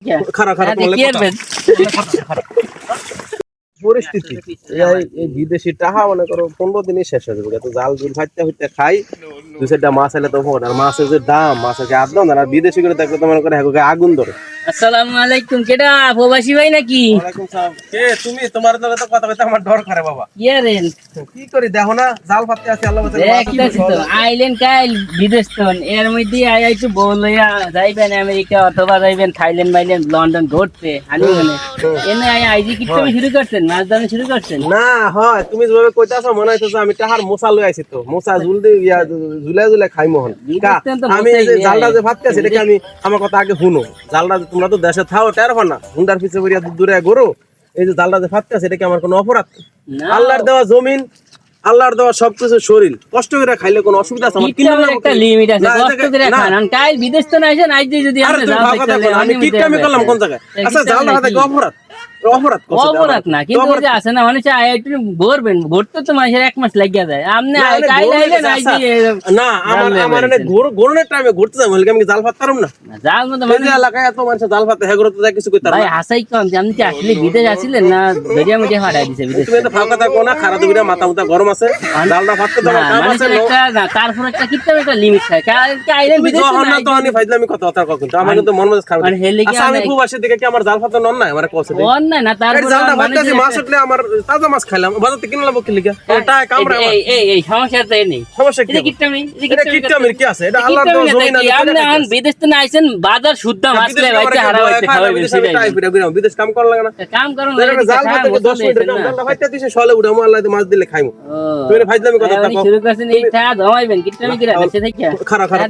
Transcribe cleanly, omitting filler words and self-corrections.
খারাপ খারাপ পরিস্থিতি এই বিদেশি টাকা মনে করো 15 দিনই শেষ হয়ে যাবে। জাল জুল ফাইতে হইতে খাই 2-4টা মাছ এলে তো ভোট, আর মাছের যে দাম, মাছের যে আদন, আর বিদেশি করে দেখলে তো মনে করে আগুন ধরে। আসসালামু আলাইকুম। কেডা প্রবাসী ভাই নাকি? ওয়ালাইকুম সালাম। কে তুমি? তোমার লগে তো কথা কইতে আমার ডর করে বাবা। কি রেন কি করি দেখো না, জাল ফাতে আছে আল্লাহ বাঁচালে। দেখতেছি তো আইলেন কাইল বিদেশ তন, এর মধ্যে আইছো বলইয়া যাইবেন আমেরিকা অথবা যাইবেন থাইল্যান্ড মাইল্যান্ড লন্ডন ঘুরতে হানিমুনে। এনে আইজি কি তুমি শুরু করছেন, মাছ ধরা শুরু করছেন? না হয় তুমি যেভাবে কইতাছো মনে হইতো যে আমি টাহার মোসা লই আইছি, তো মোসা ঝুল দি ঝুলাই ঝুলাই খাই মোহন। আমি এই যে জালটা যে ফাততেছি এটাকে আমি আমার কথা আগে শুনো। জালটা তোমরা তো দেশে থাও টের পাও না, হুন্ডার পিছে বইয়া দূরে গরো। এই যে জালটা যে ফাততেছি এটা কি আমার কোনো অপরাধ? আল্লাহর দেওয়া জমিন, আল্লাহর দেওয়া সবকিছু শরীর, কষ্ট করে খাইলে কোনো অসুবিধা আছে? আমার কিনা একটা লিমিট আছে, কষ্ট করে খান। কাল বিদেশ তো নাইছেন, আইজি যদি আপনি জাল আমি কি কামে করলাম কোন জায়গায়? আচ্ছা জালটা হাতে কি অপরাধ? অপরাধ না, কিন্তু যে আছে না মানে চাই একটু ঘুরবেন, ঘুরতে তো মাসের 1 মাস লাগিয়া যায়। আপনি কাইল আইলেন আইজি না আমার মানে ঘুরনের টাইমে ঘুরতে যাব, আমি জাল ফাত পারুম না। জাল মত মানে এলাকায় এত মানুষ জাল ফাতে হেগর তো কিছু কইতার না। ভাই হাসাই কম যে আপনি কি আসলে বিদেশ আছিলেন না দরিয়া মধ্যে ফাটাই দিছে বিদেশ? তুমি তো ফাঁকা থাকো না, খারাপ দিবিনা, মাথা মুথা গরম আছে, জালটা ফাততে দাও। মানুষের একটা না, তারপর একটা কিত্তার একটা লিমিট থাকে। কাইলেন বিদেশ যখন না তো আমি ফাইজলামি কথা কিন্তু আমার কিন্তু মন মেজাজ খারাপ। আচ্ছা আমি খুব আসে দিকে কি আমার জাল ফাতে নন না আমার কোসে দে অন না তারপর জালটা ফাততে মাছ উঠলে আমার তাজা মাছ খাইলাম, বাজার থেকে কিনলাম কি লিগা? এটা কামড়া এই সমস্যাটা নেই। সমস্যা কি? এটা কিত্তামি কি আছে? এটা আল্লাহর দেওয়া জমিন। আপনি আন বিদেশ তো আইছেন, বাজার শুদ্ধ মাছ খাই বাইতে হারা হইতে খাওয়াই বিদেশ কাম করা লাগে না, কাম করুন। জাল ফাতে 10 মিনিট কাম, জালটা ফাইতে দিছে সলে উড়ামু, আল্লাহ মাছ দিলে খাইমু। তুমি ফাইজলামি কথা শুরু করছেন, এইটা জমাইবেন কিত্তামি কি রাখছে দেখি খারাপ খারাপ